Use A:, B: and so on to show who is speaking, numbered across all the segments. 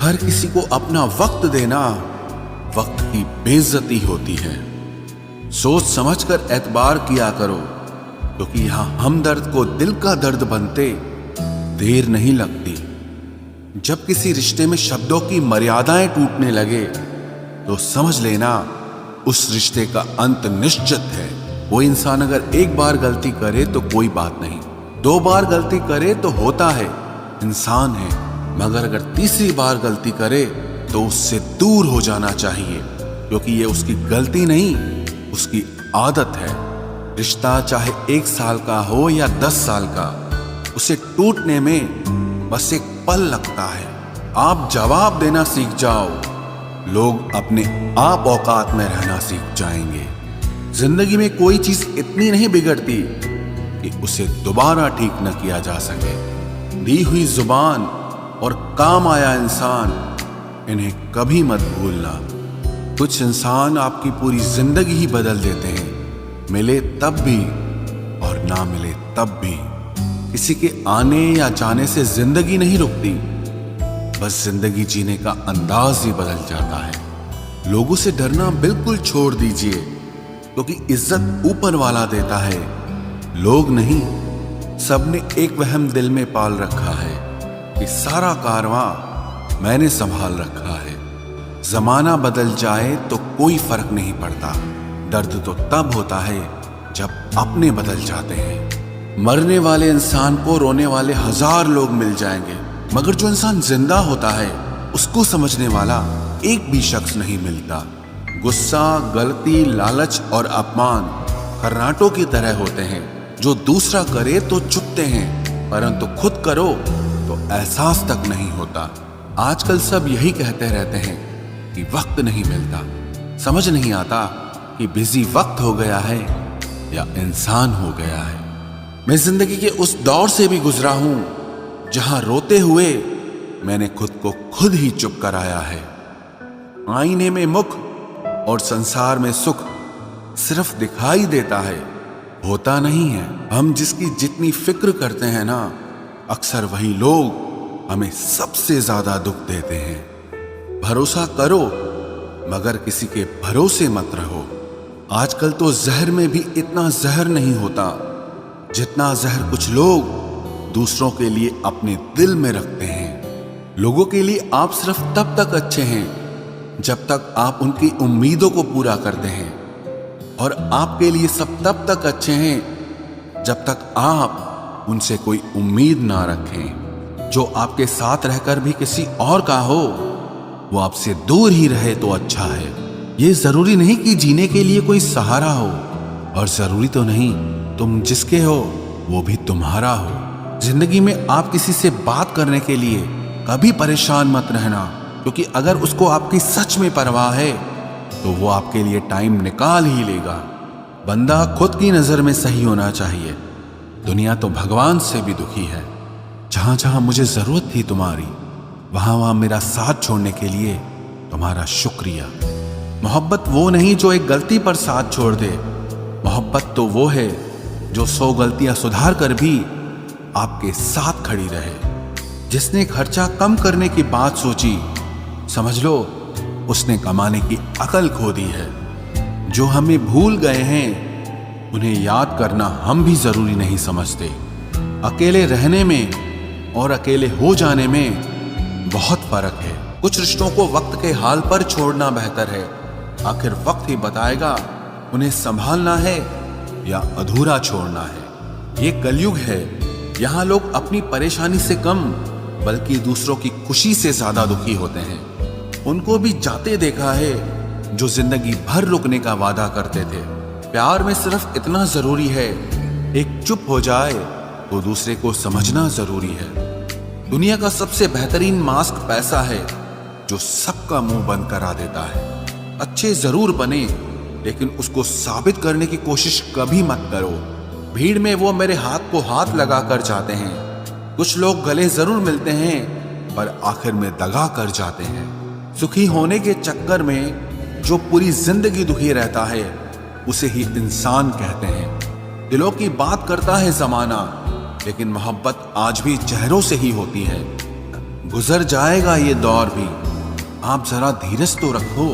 A: हर किसी को अपना वक्त देना वक्त की बेइज्जती होती है। सोच समझकर एतबार किया करो, क्योंकि यहां हमदर्द को दिल का दर्द बनते देर नहीं लगती। जब किसी रिश्ते में शब्दों की मर्यादाएं टूटने लगे तो समझ लेना उस रिश्ते का अंत निश्चित है। वो इंसान अगर एक बार गलती करे तो कोई बात नहीं, 2 बार गलती करे तो होता है, इंसान है। मगर अगर तीसरी बार गलती करे तो उससे दूर हो जाना चाहिए, क्योंकि ये उसकी गलती नहीं, उसकी आदत है। रिश्ता चाहे 1 साल का हो या 10 साल का, उसे टूटने में बस एक पल लगता है। आप जवाब देना सीख जाओ, लोग अपने आप औकात में रहना सीख जाएंगे। जिंदगी में कोई चीज इतनी नहीं बिगड़ती कि उसे दोबारा ठीक न किया जा सके। दी हुई जुबान और काम आया इंसान, इन्हें कभी मत भूलना। कुछ इंसान आपकी पूरी जिंदगी ही बदल देते हैं, मिले तब भी और ना मिले तब भी। किसी के आने या जाने से जिंदगी नहीं रुकती, बस जिंदगी जीने का अंदाज ही बदल जाता है। लोगों से डरना बिल्कुल छोड़ दीजिए, क्योंकि इज्जत ऊपर वाला देता है, लोग नहीं। सबने एक वहम दिल में पाल रखा है कि सारा कारवां मैंने संभाल रखा है। जमाना बदल जाए तो कोई फर्क नहीं पड़ता, दर्द तो तब होता है जब अपने बदल जाते हैं। मरने वाले इंसान को रोने वाले 1000 लोग मिल जाएंगे, मगर जो इंसान जिंदा होता है उसको समझने वाला एक भी शख्स नहीं मिलता। गुस्सा, गलती, लालच और अपमान खर्राटों की तरह होते हैं, जो दूसरा करे तो चुपते हैं, परंतु खुद करो तो एहसास तक नहीं होता। आजकल सब यही कहते रहते हैं कि वक्त नहीं मिलता। समझ नहीं आता कि बिजी वक्त हो गया है या इंसान हो गया है। मैं जिंदगी के उस दौर से भी गुजरा हूं जहां रोते हुए मैंने खुद को खुद ही चुप कराया है। आईने में मुख और संसार में सुख सिर्फ दिखाई देता है, होता नहीं है। हम जिसकी जितनी फिक्र करते हैं ना, अक्सर वही लोग हमें सबसे ज्यादा दुख देते हैं। भरोसा करो, मगर किसी के भरोसे मत रहो। आजकल तो जहर में भी इतना जहर नहीं होता जितना जहर कुछ लोग दूसरों के लिए अपने दिल में रखते हैं। लोगों के लिए आप सिर्फ तब तक अच्छे हैं जब तक आप उनकी उम्मीदों को पूरा करते हैं, और आपके लिए सब तब तक अच्छे हैं जब तक आप उनसे कोई उम्मीद ना रखें। जो आपके साथ रहकर भी किसी और का हो, वो आपसे दूर ही रहे तो अच्छा है। ये जरूरी नहीं कि जीने के लिए कोई सहारा हो, और जरूरी तो नहीं तुम जिसके हो वो भी तुम्हारा हो। जिंदगी में आप किसी से बात करने के लिए कभी परेशान मत रहना, क्योंकि अगर उसको आपकी सच में परवाह है तो वो आपके लिए टाइम निकाल ही लेगा। बंदा खुद की नजर में सही होना चाहिए। दुनिया तो भगवान से भी दुखी है। जहां जहां मुझे जरूरत थी तुम्हारी, वहां वहां मेरा साथ छोड़ने के लिए तुम्हारा शुक्रिया। मोहब्बत वो नहीं जो एक गलती पर साथ छोड़ दे, मोहब्बत तो वो है जो 100 गलतियां सुधार कर भी आपके साथ खड़ी रहे। जिसने खर्चा कम करने की बात सोची, समझ लो उसने कमाने की अकल खो दी है। जो हमें भूल गए हैं उन्हें याद करना हम भी जरूरी नहीं समझते। अकेले रहने में और अकेले हो जाने में बहुत फर्क है। कुछ रिश्तों को वक्त के हाल पर छोड़ना बेहतर है। आखिर वक्त ही बताएगा उन्हें संभालना है या अधूरा छोड़ना है। ये कलयुग है, यहाँ लोग अपनी परेशानी से कम बल्कि दूसरों की खुशी से ज्यादा दुखी होते हैं। उनको भी जाते देखा है जो जिंदगी भर रुकने का वादा करते थे। प्यार में सिर्फ इतना जरूरी है, एक चुप हो जाए तो दूसरे को समझना जरूरी है। दुनिया का सबसे बेहतरीन मास्क पैसा है, जो सबका मुंह बंद करा देता है। अच्छे जरूर बने, लेकिन उसको साबित करने की कोशिश कभी मत करो। भीड़ में वो मेरे हाथ को हाथ लगा कर जाते हैं। कुछ लोग गले जरूर मिलते हैं, पर आखिर में दगा कर जाते हैं। सुखी होने के चक्कर में जो पूरी जिंदगी दुखी रहता है, उसे ही इंसान कहते हैं। दिलों की बात करता है जमाना, लेकिन मोहब्बत आज भी चेहरों से ही होती है। गुजर जाएगा ये दौर भी, आप जरा धीरज तो रखो।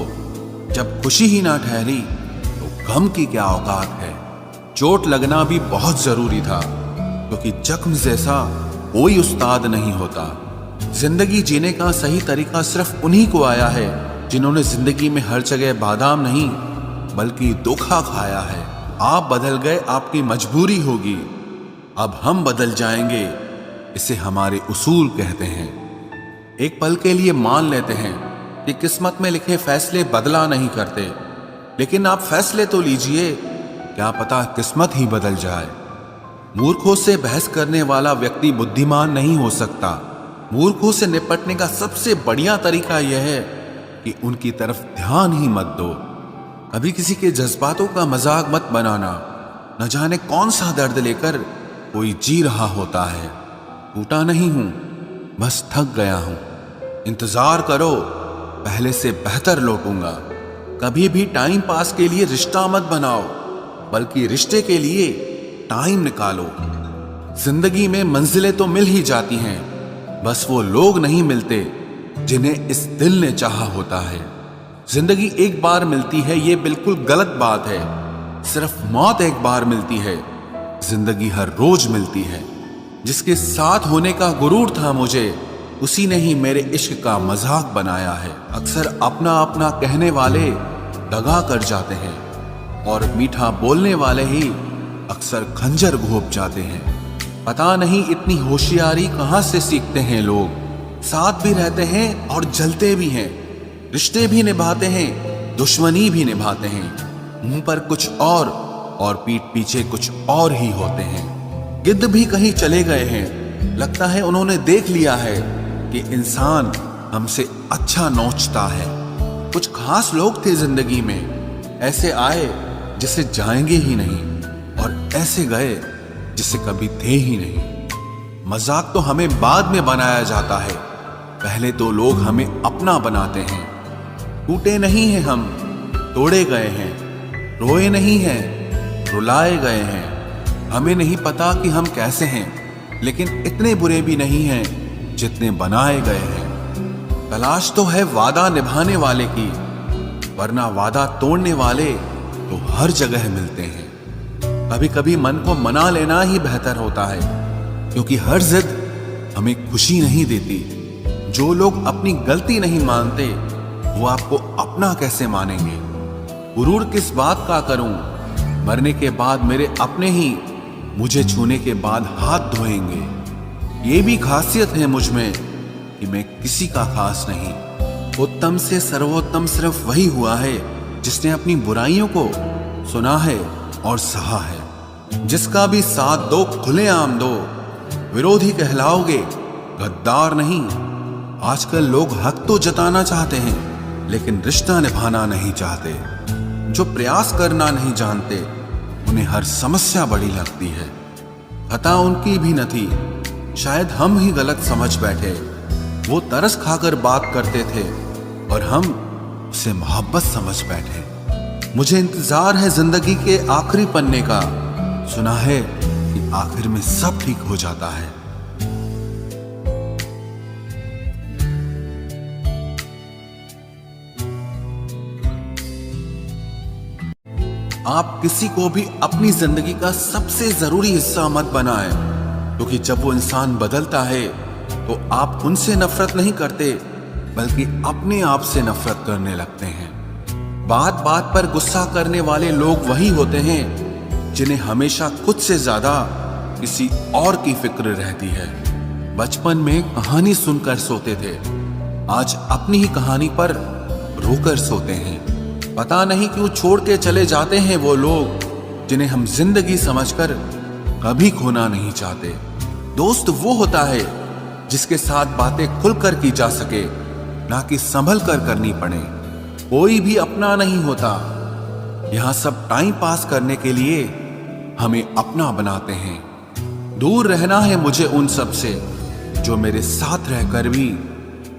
A: जब खुशी ही ना ठहरी तो गम की क्या औकात है। चोट लगना भी बहुत जरूरी था, क्योंकि जख्म जैसा कोई उस्ताद नहीं होता। जिंदगी जीने का सही तरीका सिर्फ उन्हीं को आया है जिन्होंने जिंदगी में हर जगह बादाम नहीं बल्कि धोखा खाया है। आप बदल गए, आपकी मजबूरी होगी, अब हम बदल जाएंगे, इसे हमारे उसूल कहते हैं। एक पल के लिए मान लेते हैं कि किस्मत में लिखे फैसले बदला नहीं करते, लेकिन आप फैसले तो लीजिए, क्या पता किस्मत ही बदल जाए। मूर्खों से बहस करने वाला व्यक्ति बुद्धिमान नहीं हो सकता। मूर्खों से निपटने का सबसे बढ़िया तरीका यह है कि उनकी तरफ ध्यान ही मत दो। कभी किसी के जज्बातों का मजाक मत बनाना। न जाने कौन सा दर्द लेकर कोई जी रहा होता है। टूटा नहीं हूं, बस थक गया हूं। इंतजार करो, पहले से बेहतर लौटूंगा। कभी भी टाइम पास के लिए रिश्ता मत बनाओ, बल्कि रिश्ते के लिए टाइम निकालो। जिंदगी में मंजिलें तो मिल ही जाती हैं, बस वो लोग नहीं मिलते जिन्हें इस दिल ने चाहा होता है। जिंदगी एक बार मिलती है, ये बिल्कुल गलत बात है। सिर्फ मौत एक बार मिलती है, जिंदगी हर रोज मिलती है। जिसके साथ होने का गुरूर था मुझे, उसी ने ही मेरे इश्क का मजाक बनाया है। अक्सर अपना अपना कहने वाले दगा कर जाते हैं, और मीठा बोलने वाले ही अक्सर खंजर घोंप जाते हैं। पता नहीं इतनी होशियारी कहां से सीखते हैं लोग। साथ भी रहते हैं और जलते भी हैं, रिश्ते भी निभाते हैं, दुश्मनी भी निभाते हैं। मुंह पर कुछ और पीठ पीछे कुछ और ही होते हैं। गिद्ध भी कहीं चले गए हैं, लगता है उन्होंने देख लिया है कि इंसान हमसे अच्छा नोचता है। कुछ खास लोग थे जिंदगी में, ऐसे आए जिसे जाएंगे ही नहीं, और ऐसे गए जिसे कभी थे ही नहीं। मजाक तो हमें बाद में बनाया जाता है, पहले तो लोग हमें अपना बनाते हैं। टूटे नहीं हैं हम, तोड़े गए हैं। रोए नहीं हैं, रुलाए गए हैं। हमें नहीं पता कि हम कैसे हैं, लेकिन इतने बुरे भी नहीं हैं जितने बनाए गए हैं। तलाश तो है वादा निभाने वाले की, वरना वादा तोड़ने वाले तो हर जगह मिलते हैं। कभी कभी मन को मना लेना ही बेहतर होता है, क्योंकि हर जिद हमें खुशी नहीं देती। जो लोग अपनी गलती नहीं मानते, वो आपको अपना कैसे मानेंगे। गुरूर किस बात का करूं, मरने के बाद मेरे अपने ही मुझे छूने के बाद हाथ धोएंगे। ये भी खासियत है मुझ में कि मैं किसी का खास नहीं। उत्तम से सर्वोत्तम सिर्फ वही हुआ है जिसने अपनी बुराइयों को सुना है और सहा है। जिसका भी साथ दो खुलेआम दो, विरोधी कहलाओगे, गद्दार नहीं। आजकल लोग हक तो जताना चाहते हैं, लेकिन रिश्ता निभाना नहीं चाहते। जो प्रयास करना नहीं जानते, उन्हें हर समस्या बड़ी लगती है। खता उनकी भी न थी, शायद हम ही गलत समझ बैठे। वो तरस खाकर बात करते थे और हम उसे मोहब्बत समझ बैठे। मुझे इंतजार है जिंदगी के आखिरी पन्ने का। सुना है कि आखिर में सब ठीक हो जाता है। आप किसी को भी अपनी जिंदगी का सबसे जरूरी हिस्सा मत बनाएं, क्योंकि जब वो इंसान बदलता है तो आप उनसे नफरत नहीं करते, बल्कि अपने आप से नफरत करने लगते हैं। बात बात पर गुस्सा करने वाले लोग वही होते हैं जिन्हें हमेशा खुद से ज्यादा किसी और की फिक्र रहती है। बचपन में कहानी सुनकर सोते थे, आज अपनी ही कहानी पर रोकर सोते हैं। पता नहीं क्यों छोड़ के चले जाते हैं वो लोग जिन्हें हम जिंदगी समझकर कभी खोना नहीं चाहते। दोस्त वो होता है जिसके साथ बातें खुलकर की जा सके, ना कि संभल कर करनी पड़े। कोई भी अपना नहीं होता, यहां सब टाइम पास करने के लिए हमें अपना बनाते हैं। दूर रहना है मुझे उन सब से जो मेरे साथ रहकर भी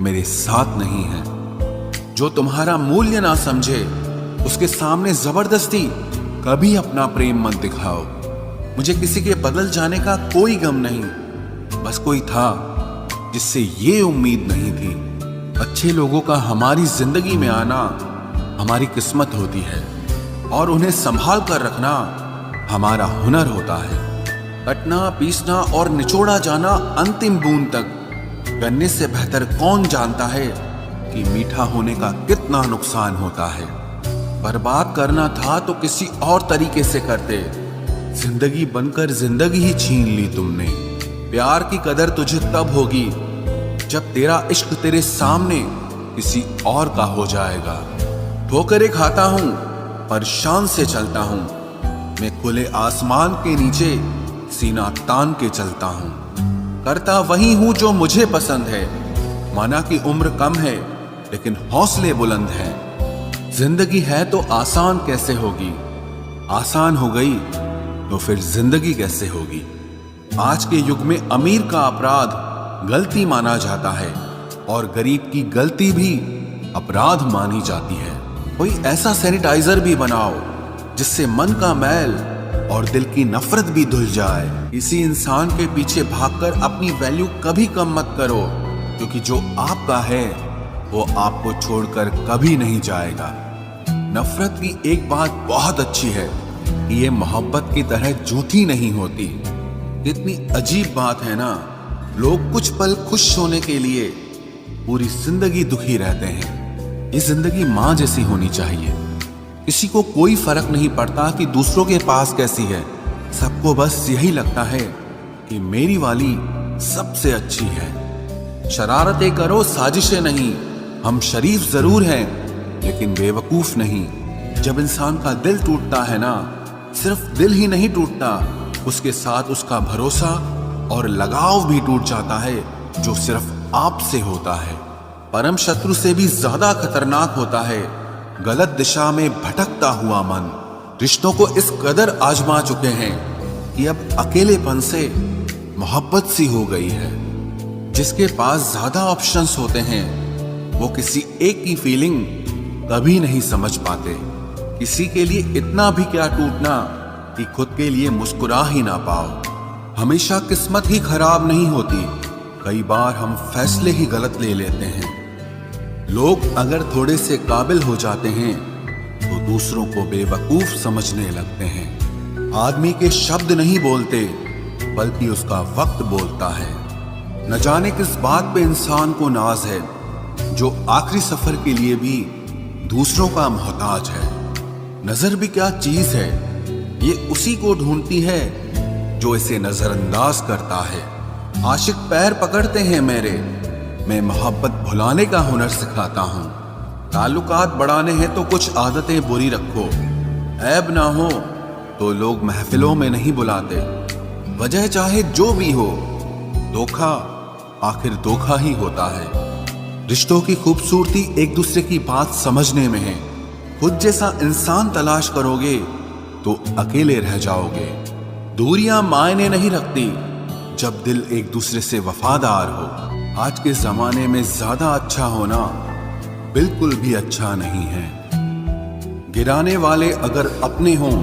A: मेरे साथ नहीं है। जो तुम्हारा मूल्य ना समझे, उसके सामने जबरदस्ती कभी अपना प्रेम मत दिखाओ। मुझे किसी के बदल जाने का कोई गम नहीं, बस कोई था जिससे ये उम्मीद नहीं थी। अच्छे लोगों का हमारी जिंदगी में आना हमारी किस्मत होती है और उन्हें संभाल कर रखना हमारा हुनर होता है। कटना, पीसना और निचोड़ा जाना अंतिम बूंद तक करने से बेहतर कौन जानता है कि मीठा होने का कितना नुकसान होता है। बर्बाद करना था तो किसी और तरीके से करते। जिंदगी बनकर जिंदगी ही छीन ली तुमने। प्यार की कदर तुझे तब होगी जब तेरा इश्क तेरे सामने किसी और का हो जाएगा। ठोकरें खाता हूं पर शान से चलता हूं। मैं खुले आसमान के नीचे सीना तान के चलता हूं। करता वही हूं जो मुझे पसंद है। माना कि उम्र कम है लेकिन हौसले बुलंद हैं। जिंदगी है तो आसान कैसे होगी? आसान हो गई तो फिर जिंदगी कैसे होगी? आज के युग में अमीर का अपराध गलती माना जाता है और गरीब की गलती भी अपराध मानी जाती है। कोई ऐसा सैनिटाइजर भी बनाओ जिससे मन का मैल और दिल की नफरत भी धुल जाए। किसी इंसान के पीछे भागकर अपनी वैल्यू कभी कम मत करो, क्योंकि जो आपका है वो आपको छोड़कर कभी नहीं जाएगा। नफरत की एक बात बहुत अच्छी है कि ये मोहब्बत की तरह झूठी नहीं होती। कितनी अजीब बात है ना, लोग कुछ पल खुश होने के लिए पूरी जिंदगी दुखी रहते हैं। ये जिंदगी माँ जैसी होनी चाहिए। किसी को कोई फर्क नहीं पड़ता कि दूसरों के पास कैसी है। सबको बस यही लगता है कि मेरी वाली सबसे अच्छी है। शरारतें करो, साजिशें नहीं। हम शरीफ जरूर हैं लेकिन बेवकूफ नहीं। जब इंसान का दिल टूटता है ना, सिर्फ दिल ही नहीं टूटता, उसके साथ उसका भरोसा और लगाव भी टूट जाता है, जो सिर्फ आपसे होता है। परम शत्रु से भी ज्यादा खतरनाक होता है गलत दिशा में भटकता हुआ मन। रिश्तों को इस कदर आजमा चुके हैं कि अब अकेलेपन से मोहब्बत सी हो गई है। जिसके पास ज्यादा ऑप्शंस होते हैं वो किसी एक की फीलिंग कभी नहीं समझ पाते। किसी के लिए इतना भी क्या टूटना कि खुद के लिए मुस्कुरा ही ना पाओ। हमेशा किस्मत ही खराब नहीं होती, कई बार हम फैसले ही गलत ले लेते हैं। लोग अगर थोड़े से काबिल हो जाते हैं तो दूसरों को बेवकूफ समझने लगते हैं। आदमी के शब्द नहीं बोलते बल्कि उसका वक्त बोलता है। न जाने किस बात पे इंसान को नाज है, जो आखिरी सफर के लिए भी दूसरों का मोहताज है। नजर भी क्या चीज है, ये उसी को ढूंढती है जो इसे नजरअंदाज करता है। आशिक पैर पकड़ते हैं मेरे, मैं मोहब्बत भुलाने का हुनर सिखाता हूँ। ताल्लुकात बढ़ाने हैं तो कुछ आदतें बुरी रखो। ऐब ना हो तो लोग महफिलों में नहीं बुलाते। वजह चाहे जो भी हो, धोखा आखिर धोखा ही होता है। रिश्तों की खूबसूरती एक दूसरे की बात समझने में है। खुद जैसा इंसान तलाश करोगे तो अकेले रह जाओगे। दूरियां मायने नहीं रखती जब दिल एक दूसरे से वफादार हो। आज के जमाने में ज्यादा अच्छा होना बिल्कुल भी अच्छा नहीं है। गिराने वाले अगर अपने हों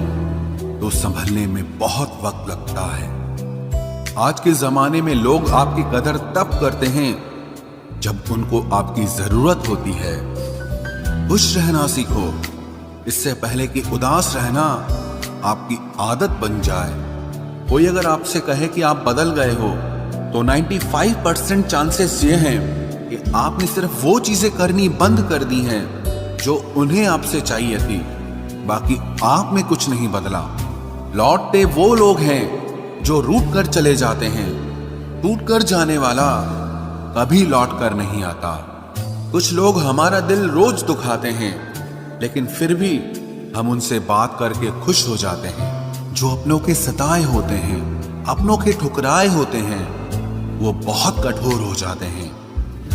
A: तो संभलने में बहुत वक्त लगता है। आज के जमाने में लोग आपकी कदर तब करते हैं जब उनको आपकी जरूरत होती है। खुश रहना सीखो, इससे पहले कि उदास रहना आपकी आदत बन जाए। कोई अगर आपसे कहे कि आप बदल गए हो तो 95% चांसेस ये हैं कि आपने सिर्फ वो चीजें करनी बंद कर दी हैं जो उन्हें आपसे चाहिए थी। बाकी आप में कुछ नहीं बदला। लौटते वो लोग हैं जो रूठ कर चले जाते हैं। टूट कर जाने वाला कभी लौट कर नहीं आता। कुछ लोग हमारा दिल रोज दुखाते हैं लेकिन फिर भी हम उनसे बात करके खुश हो जाते हैं। जो अपनों के सताए होते हैं, अपनों के ठुकराए होते हैं, वो बहुत कठोर हो जाते हैं,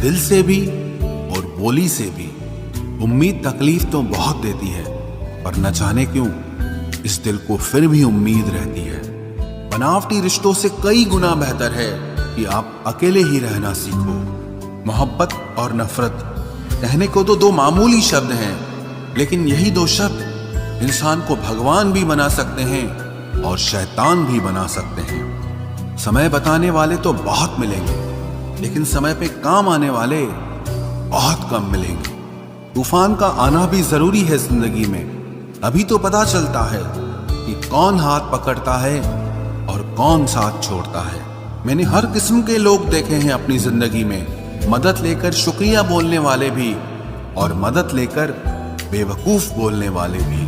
A: दिल से भी और बोली से भी। उम्मीद तकलीफ तो बहुत देती है, पर न जाने क्यों इस दिल को फिर भी उम्मीद रहती है। बनावटी रिश्तों से कई गुना बेहतर है कि आप अकेले ही रहना सीखो। मोहब्बत और नफरत कहने को तो दो मामूली शब्द हैं, लेकिन यही दो शब्द इंसान को भगवान भी बना सकते हैं और शैतान भी बना सकते हैं। समय बताने वाले तो बहुत मिलेंगे, लेकिन समय पे काम आने वाले बहुत कम मिलेंगे। तूफान का आना भी जरूरी है जिंदगी में, अभी तो पता चलता है कि कौन हाथ पकड़ता है और कौन साथ छोड़ता है। मैंने हर किस्म के लोग देखे हैं अपनी जिंदगी में, मदद लेकर शुक्रिया बोलने वाले भी और मदद लेकर बेवकूफ बोलने वाले भी।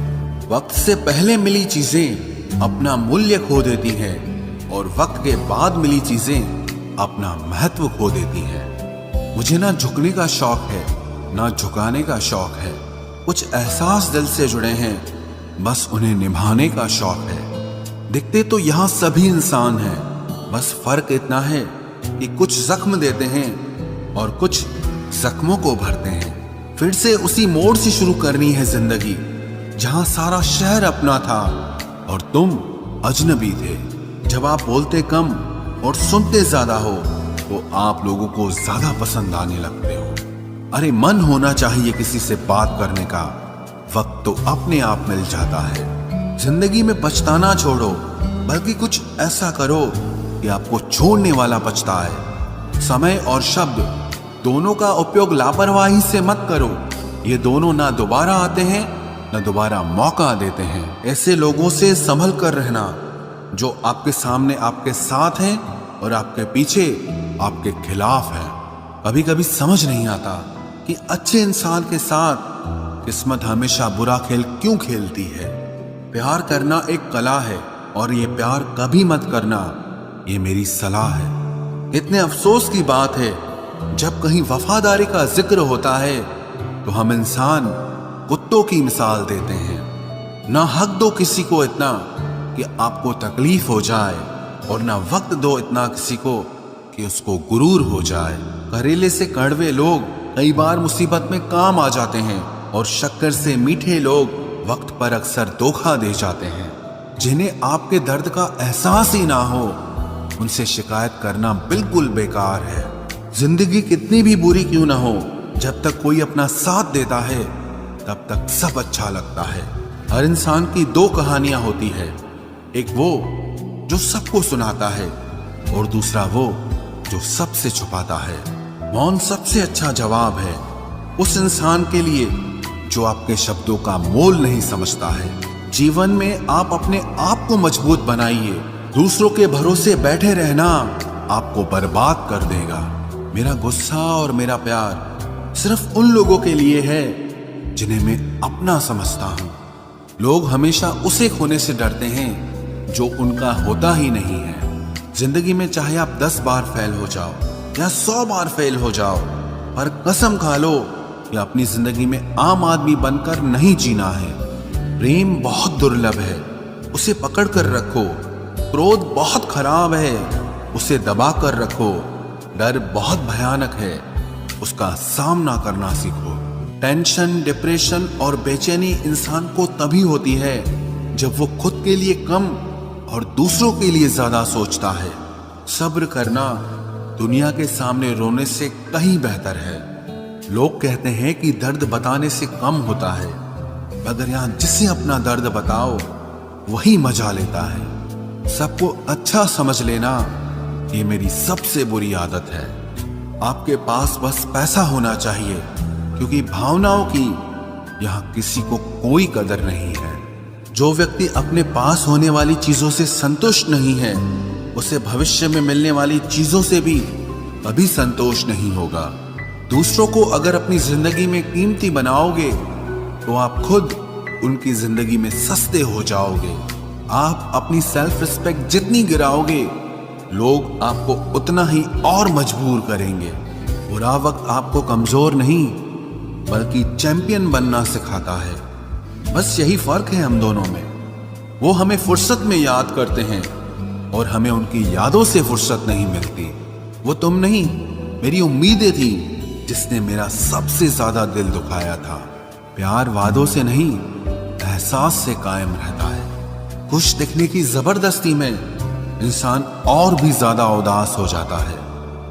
A: वक्त से पहले मिली चीजें अपना मूल्य खो देती हैं और वक्त के बाद मिली चीजें अपना महत्व खो देती हैं। मुझे ना झुकने का शौक है ना झुकाने का शौक है, कुछ एहसास दिल से जुड़े हैं, बस उन्हें निभाने का शौक है। दिखते तो यहाँ सभी इंसान हैं, बस फर्क इतना है कि कुछ जख्म देते हैं और कुछ जख्मों को भरते हैं। फिर से उसी मोड़ से शुरू करनी है जिंदगी, जहां सारा शहर अपना था और तुम अजनबी थे। जब आप बोलते कम और सुनते ज्यादा हो तो आप लोगों को ज्यादा पसंद आने लगते हो। अरे मन होना चाहिए किसी से बात करने का, वक्त तो अपने आप मिल जाता है। जिंदगी में पछताना छोड़ो, बल्कि कुछ ऐसा करो कि आपको छोड़ने वाला पछताए। समय और शब्द दोनों का उपयोग लापरवाही से मत करो, ये दोनों ना दोबारा आते हैं ना दोबारा मौका देते हैं। ऐसे लोगों से संभल कर रहना जो आपके सामने आपके साथ हैं और आपके पीछे आपके खिलाफ हैं। कभी कभी समझ नहीं आता कि अच्छे इंसान के साथ किस्मत हमेशा बुरा खेल क्यों खेलती है। प्यार करना एक कला है और ये प्यार कभी मत करना, ये मेरी सलाह है। इतने अफसोस की बात है, जब कहीं वफादारी का जिक्र होता है तो हम इंसान कुत्तों की मिसाल देते हैं। ना हक दो किसी को इतना कि आपको तकलीफ हो जाए और ना वक्त दो इतना किसी को कि उसको गुरूर हो जाए। करेले से कड़वे लोग कई बार मुसीबत में काम आ जाते हैं और शक्कर से मीठे लोग वक्त पर अक्सर धोखा दे जाते हैं। जिन्हें आपके दर्द का एहसास ही ना हो, उनसे शिकायत करना बिल्कुल बेकार है। जिंदगी कितनी भी बुरी क्यों ना हो, जब तक कोई अपना साथ देता है तब तक सब अच्छा लगता है। हर इंसान की दो कहानियां होती है, एक वो जो सबको सुनाता है और दूसरा वो जो सबसे छुपाता है। मौन सबसे अच्छा जवाब है उस इंसान के लिए जो आपके शब्दों का मोल नहीं समझता है। जीवन में आप अपने आप को मजबूत बनाइए, दूसरों के भरोसे बैठे रहना आपको बर्बाद कर देगा। मेरा गुस्सा और मेरा प्यार सिर्फ उन लोगों के लिए है जिन्हें मैं अपना समझता हूं। लोग हमेशा उसे खोने से डरते हैं जो उनका होता ही नहीं है। जिंदगी में चाहे आप 10 बार फेल हो जाओ या 100 बार फेल हो जाओ, पर कसम खा लो कि अपनी जिंदगी में आम आदमी बनकर नहीं जीना है। प्रेम बहुत दुर्लभ है, उसे पकड़ कर रखो। क्रोध बहुत खराब है, उसे दबा कर रखो। डर बहुत भयानक है, उसका सामना करना सीखो। टेंशन, डिप्रेशन और बेचैनी इंसान को तभी होती है जब वो खुद के लिए कम और दूसरों के लिए ज्यादा सोचता है। सब्र करना दुनिया के सामने रोने से कहीं बेहतर है। लोग कहते हैं कि दर्द बताने से कम होता है, मगर यहां जिसे अपना दर्द बताओ वही मजा लेता है। सबको अच्छा समझ लेना ये मेरी सबसे बुरी आदत है। आपके पास बस पैसा होना चाहिए, क्योंकि भावनाओं की यहां किसी को कोई कदर नहीं है। जो व्यक्ति अपने पास होने वाली चीजों से संतुष्ट नहीं है, उसे भविष्य में मिलने वाली चीजों से भी कभी संतोष नहीं होगा। दूसरों को अगर अपनी जिंदगी में कीमती बनाओगे तो आप खुद उनकी जिंदगी में सस्ते हो जाओगे। आप अपनी सेल्फ रिस्पेक्ट जितनी गिराओगे, लोग आपको उतना ही और मजबूर करेंगे। बुरा वक्त आपको कमजोर नहीं बल्कि चैंपियन बनना सिखाता है। बस यही फर्क है हम दोनों में। वो हमें फुर्सत में याद करते हैं और हमें उनकी यादों से फुर्सत नहीं मिलती। वो तुम नहीं, मेरी उम्मीदें थी जिसने मेरा सबसे ज्यादा दिल दुखाया था। प्यार वादों से नहीं, एहसास से कायम रहता है। खुश दिखने की जबरदस्ती में इंसान और भी ज्यादा उदास हो जाता है।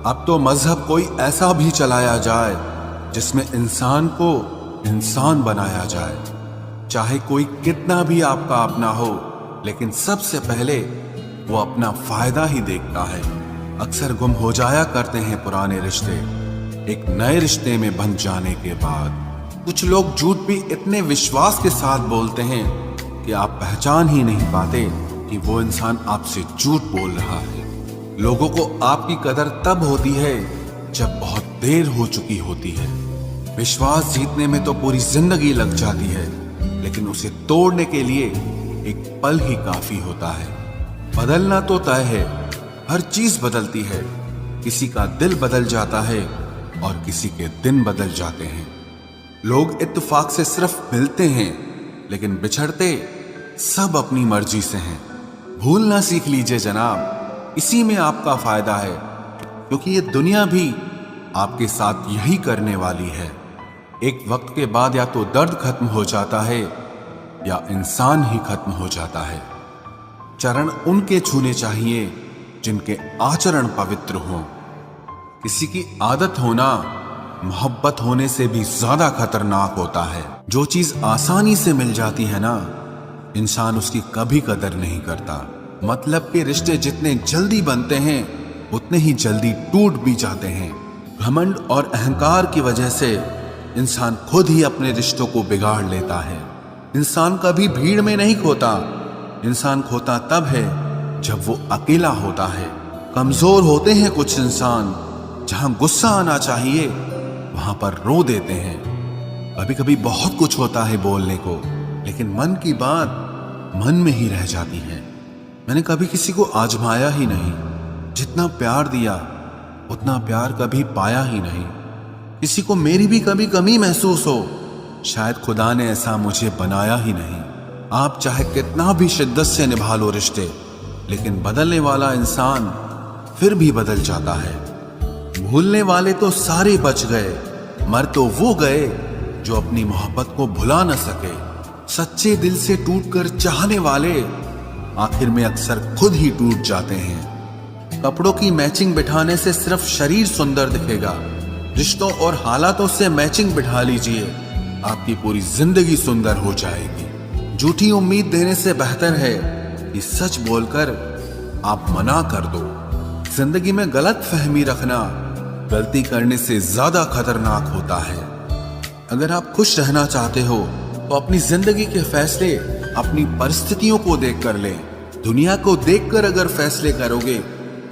A: अब तो मजहब कोई ऐसा भी चलाया जाए जिसमें इंसान को इंसान बनाया जाए। चाहे कोई कितना भी आपका अपना हो, लेकिन सबसे पहले वो अपना फायदा ही देखता है। अक्सर गुम हो जाया करते हैं पुराने रिश्ते एक नए रिश्ते में बंध जाने के बाद। कुछ लोग झूठ भी इतने विश्वास के साथ बोलते हैं कि आप पहचान ही नहीं पाते कि वो इंसान आपसे झूठ बोल रहा है। लोगों को आपकी कदर तब होती है जब बहुत देर हो चुकी होती है। विश्वास जीतने में तो पूरी जिंदगी लग जाती है, लेकिन उसे तोड़ने के लिए एक पल ही काफी होता है। बदलना तो तय है, हर चीज बदलती है। किसी का दिल बदल जाता है और किसी के दिन बदल जाते हैं। लोग इत्तेफाक से सिर्फ मिलते हैं, लेकिन बिछड़ते सब अपनी मर्जी से हैं। भूलना सीख लीजिए जनाब, इसी में आपका फायदा है, क्योंकि ये दुनिया भी आपके साथ यही करने वाली है। एक वक्त के बाद या तो दर्द खत्म हो जाता है या इंसान ही खत्म हो जाता है। चरण उनके छूने चाहिए जिनके आचरण पवित्र हों। किसी की आदत होना मोहब्बत होने से भी ज्यादा खतरनाक होता है। जो चीज आसानी से मिल जाती है ना, इंसान उसकी कभी कदर नहीं करता। मतलब के रिश्ते जितने जल्दी बनते हैं उतने ही जल्दी टूट भी जाते हैं। घमंड और अहंकार की वजह से इंसान खुद ही अपने रिश्तों को बिगाड़ लेता है। इंसान कभी भीड़ में नहीं खोता, इंसान खोता तब है जब वो अकेला होता है। कमजोर होते हैं कुछ इंसान, जहां गुस्सा आना चाहिए वहां पर रो देते हैं। कभी कभी बहुत कुछ होता है बोलने को, लेकिन मन की बात मन में ही रह जाती है। मैंने कभी किसी को आजमाया ही नहीं, जितना प्यार दिया उतना प्यार कभी पाया ही नहीं। किसी को मेरी भी कभी कमी महसूस हो, शायद खुदा ने ऐसा मुझे बनाया ही नहीं। आप चाहे कितना भी शिद्दत से निभा लो रिश्ते, लेकिन बदलने वाला इंसान फिर भी बदल जाता है। भूलने वाले तो सारे बच गए, मर तो वो गए जो अपनी मोहब्बत को भुला न सके। सच्चे दिल से टूटकर चाहने वाले आखिर में अक्सर खुद ही टूट जाते हैं। कपड़ों की मैचिंग बिठाने से सिर्फ शरीर सुंदर दिखेगा, रिश्तों और हालातों से मैचिंग बिठा लीजिए, आपकी पूरी जिंदगी सुंदर हो जाएगी। झूठी उम्मीद देने से बेहतर है कि सच बोलकर आप मना कर दो। जिंदगी में गलत फहमी रखना गलती करने से ज्यादा खतरनाक होता है। अगर आप खुश रहना चाहते हो तो अपनी जिंदगी के फैसले अपनी परिस्थितियों को देखकर लें। दुनिया को देखकर अगर फैसले करोगे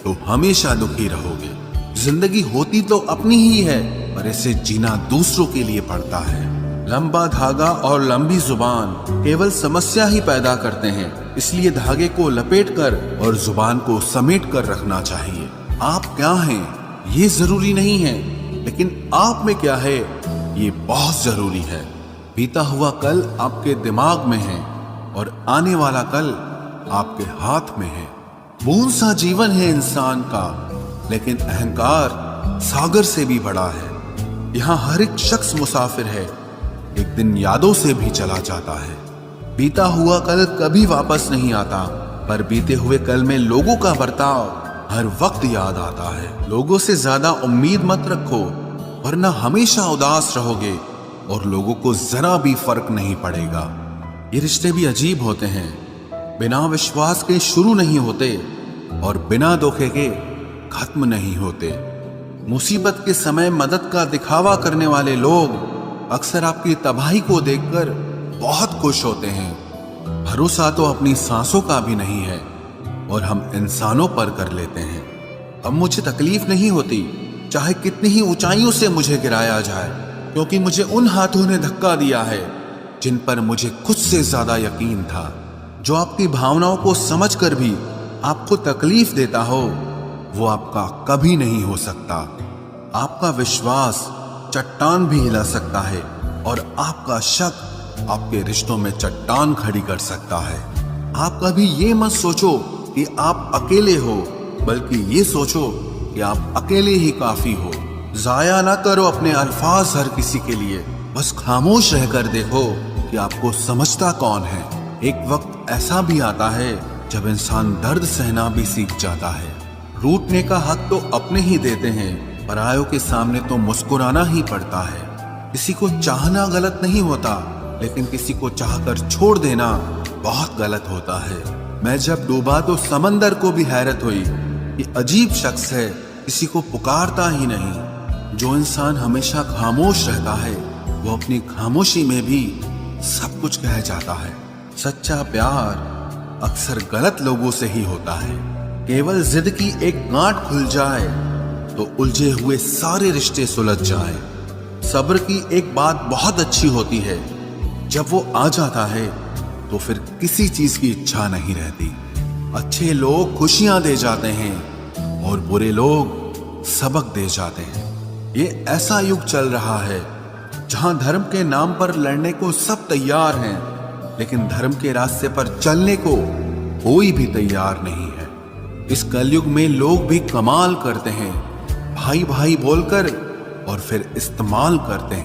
A: तो हमेशा दुखी रहोगे। जिंदगी होती तो अपनी ही है, पर इसे जीना दूसरों के लिए पड़ता है। लंबा धागा और लंबी जुबान केवल समस्या ही पैदा करते हैं, इसलिए धागे को लपेटकर और जुबान को समेट कर रखना चाहिए। आप क्या हैं ये जरूरी नहीं है, लेकिन आप में क्या है ये बहुत जरूरी है। बीता हुआ कल आपके दिमाग में है और आने वाला कल आपके हाथ में है। बूंद सा जीवन है इंसान का, लेकिन अहंकार सागर से भी बड़ा है। यहाँ हर एक शख्स मुसाफिर है, एक दिन यादों से भी चला जाता है। बीता हुआ कल कभी वापस नहीं आता, पर बीते हुए कल में लोगों का बर्ताव हर वक्त याद आता है। लोगों से ज्यादा उम्मीद मत रखो, वरना हमेशा उदास रहोगे और लोगों को जरा भी फर्क नहीं पड़ेगा। ये रिश्ते भी अजीब होते हैं, बिना विश्वास के शुरू नहीं होते और बिना धोखे के खत्म नहीं होते। मुसीबत के समय मदद का दिखावा करने वाले लोग अक्सर आपकी तबाही को देखकर बहुत खुश होते हैं। भरोसा तो अपनी सांसों का भी नहीं है और हम इंसानों पर कर लेते हैं। अब मुझे तकलीफ नहीं होती चाहे कितनी ही ऊंचाइयों से मुझे गिराया जाए, क्योंकि मुझे उन हाथों ने धक्का दिया है जिन पर मुझे खुद से ज्यादा यकीन था। जो आपकी भावनाओं को समझकर भी आपको तकलीफ देता हो, वो आपका कभी नहीं हो सकता। आपका विश्वास चट्टान भी हिला सकता है और आपका शक आपके रिश्तों में चट्टान खड़ी कर सकता है। आप कभी ये मत सोचो कि आप अकेले हो, बल्कि ये सोचो कि आप अकेले ही काफी हो। जाया ना करो अपने अल्फाज हर किसी के लिए, बस खामोश रहकर देखो कि आपको समझता कौन है। एक वक्त ऐसा भी आता है जब इंसान दर्द सहना भी सीख जाता है। रूठने का हक तो अपने ही देते हैं, परायों के सामने तो मुस्कुराना ही पड़ता है। किसी को चाहना गलत नहीं होता, लेकिन किसी को चाहकर छोड़ देना बहुत गलत होता है। मैं जब डूबा तो समंदर को भी हैरत हुई, ये अजीब शख्स है, किसी को पुकारता ही नहीं। जो इंसान हमेशा खामोश रहता है वो अपनी खामोशी में भी सब कुछ कह जाता है। सच्चा प्यार अक्सर गलत लोगों से ही होता है। केवल जिद की एक गांठ खुल जाए तो उलझे हुए सारे रिश्ते सुलझ जाएं। सब्र की एक बात बहुत अच्छी होती है, जब वो आ जाता है तो फिर किसी चीज की इच्छा नहीं रहती। अच्छे लोग खुशियां दे जाते हैं और बुरे लोग सबक दे जाते हैं। ये ऐसा युग चल रहा है जहां धर्म के नाम पर लड़ने को सब तैयार हैं, लेकिन धर्म के रास्ते पर चलने को कोई भी तैयार नहीं है। इस कलयुग में लोग भी कमाल करते हैं, भाई भाई बोलकर और फिर इस्तेमाल करते हैं।